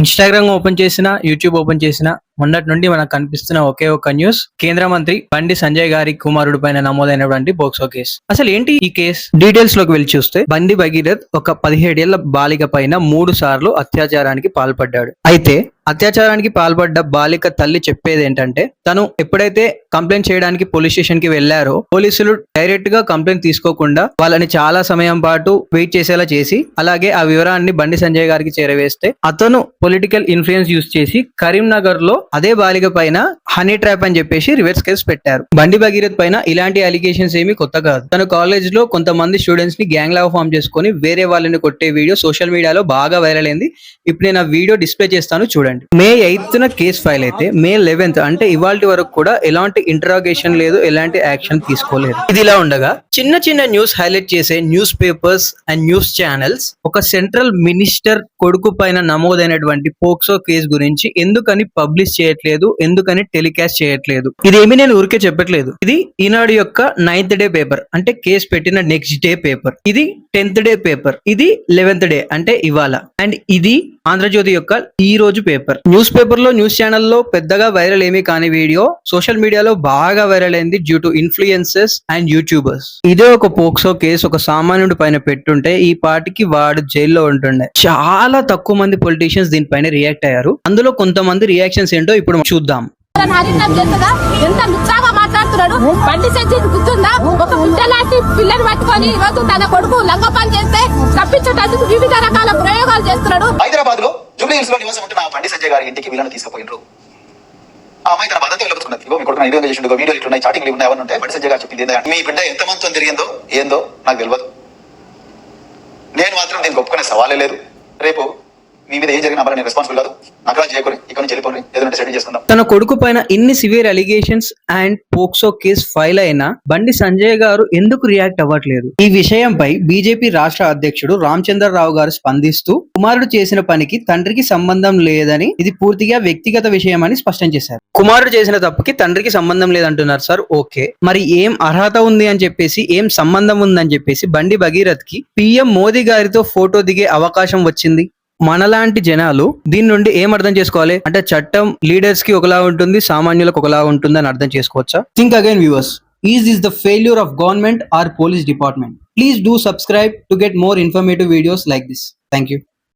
Instagram open చేసినా, YouTube open చేసినా మొన్నటి నుండి మనకు కనిపిస్తున్న ఒకే ఒక న్యూస్, కేంద్ర మంత్రి బండి సంజయ్ గారి కుమారుడు పైన నమోదైనటువంటి పోక్సో కేసు. అసలు ఏంటి ఈ కేసు డీటెయిల్స్ లోకి వెళ్ళి చూస్తే, బండి భగీరథ్ ఒక 17 ఏళ్ల బాలిక పైన 3 సార్లు అత్యాచారానికి పాల్పడ్డాడు. అయితే అత్యాచారానికి పాల్పడ్డ బాలిక తల్లి చెప్పేది ఏంటంటే, తను ఎప్పుడైతే కంప్లైంట్ చేయడానికి పోలీస్ స్టేషన్ కి వెళ్లారో, పోలీసులు డైరెక్ట్ గా కంప్లైంట్ తీసుకోకుండా వాళ్ళని చాలా సమయం పాటు వెయిట్ చేసేలా చేసి, అలాగే ఆ వివరాన్ని బండి సంజయ్ గారికి చేరవేస్తే, అతను పొలిటికల్ ఇన్ఫ్లుయెన్స్ యూస్ చేసి కరీంనగర్ లో అదే బాలిక పైన హనీ ట్రాప్ అని చెప్పేసి రివర్స్ కేసు పెట్టారు. బండి భగీరథ్ పైన ఇలాంటి అలిగేషన్స్ ఏమీ కొత్త కాదు. తన కాలేజ్ లో కొంతమంది స్టూడెంట్స్ ని గ్యాంగ్ లాగా ఫామ్ చేసుకుని వేరే వాళ్ళని కొట్టే వీడియో సోషల్ మీడియాలో బాగా వైరల్ అయింది. ఇప్పుడు నేను ఆ వీడియో డిస్ప్లే చేస్తాను, చూడండి. మే 8న కేసు ఫైల్ అయితే, మే 11 అంటే ఇవాల్టి వరకు కూడా ఎలాంటి ఇంటరాగేషన్ లేదు, ఎలాంటి యాక్షన్ తీసుకోలేదు. ఇది ఇలా ఉండగా చిన్న చిన్న న్యూస్ హైలైట్ చేసే news papers and news channels ఒక సెంట్రల్ మినిస్టర్ కొడుకు పైన నమోదైనటువంటి పోక్సో కేసు గురించి ఎందుకని పబ్లిష్ చేయట్లేదు, ఎందుకని టెలికాస్ట్ చేయట్లేదు? ఇదేమి నేను ఊరికే చెప్పట్లేదు. ఇది ఈనాడు యొక్క 9th డే పేపర్, అంటే కేసు పెట్టిన నెక్స్ట్ డే పేపర్. ఇది 10th డే పేపర్. ఇది 11th డే అంటే ఇవాళ. అండ్ ఇది ఆంధ్రజ్యోతి యొక్క ఈ రోజు పేపర్. న్యూస్ పేపర్ లో, న్యూస్ ఛానల్లో పెద్దగా వైరల్ ఏమీ కాని వీడియో సోషల్ మీడియాలో బాగా వైరల్ అయింది due to influencers and YouTubers. ఇదే ఒక పోక్సో కేసు ఒక సామాన్యుడి పైన పెట్టుంటే ఈ పాటికి వాడు జైల్లో ఉంటుండే. చాలా తక్కువ మంది పొలిటీషియన్స్ దీనిపైన రియాక్ట్ అయ్యారు. అందులో కొంతమంది రియాక్షన్స్ ఏంటో ఇప్పుడు చూద్దాం. ఎంత ముచ్చాగా మాట్లాడుతున్నాడు. బండి సంజయ్ గుర్తుందా? ఒక బిడ్డ లాంటి పిల్లని పట్టుకొని ఈరోజు తన కొడుకు లంగ పని చేస్తే తప్పించడానికి వివిధ రకాల ప్రయోగాలు చేస్తున్నాడు. హైదరాబాద్ లో జూబ్లీ హిల్స్ లో నివాసం ఉంటున్న బండి సంజయ్ గారి ఇంటికి వీళ్ళని తీసుకుపోయినారు. ఆ అమ్మాయి తన బాధతో వెళ్ళబోతున్నది. మీ కొడుకు వీడియో చేసిండు, వీడియోలు ఇట్లున్నాయి, చాటింగ్లు ఉన్నాయి, అవన్నీ ఉంటాయి. బండి సంజయ్ గారు చెప్పింది ఏంటంటే, మీ బిడ్డ ఎంత మందితో తిరిగిందో ఏందో నాకు తెలియదు. నేను మాత్రం దీనికి ఒప్పుకునే సవాలే లేదు. రేపు మీ మీద ఏం జరిగినా నేను రెస్పాన్సిబుల్ కాదు. నకరా చేయకూడదు, ఇక్కడ నుంచి వెళ్ళిపోయి ఏదంటే సెటిల్ చేసుకుందాం. తన కొడుకు పైన ఇన్ని severe allegations and POCSO case file అయినా బండి సంజయ్ గారు ఎందుకు రియాక్ట్ అవ్వట్లేదు? ఈ విషయంపై బీజేపీ రాష్ట్ర అధ్యక్షుడు రామచంద్రరావు గారు స్పందిస్తూ, కుమారుడు చేసిన పనికి తండ్రికి సంబంధం లేదని, ఇది పూర్తిగా వ్యక్తిగత విషయం అని స్పష్టం చేశారు. కుమారుడు చేసిన తప్పుకి తండ్రికి సంబంధం లేదంటున్నారు సార్, ఓకే. మరి ఏం అర్హత ఉంది అని చెప్పేసి, ఏం సంబంధం ఉందని చెప్పేసి బండి భగీరథ్ కి పీఎం మోదీ గారితో ఫోటో దిగే అవకాశం వచ్చింది? మనలాంటి జనాలు దీని నుండి ఏం అర్థం చేసుకోవాలి అంటే, చట్టం లీడర్స్ కి ఒకలా ఉంటుంది, సామాన్యులకు ఒకలా ఉంటుంది అని అర్థం చేసుకోవచ్చా? Think again viewers. Is this the failure of government or police department? Please do subscribe to get more informative videos like this. Thank you.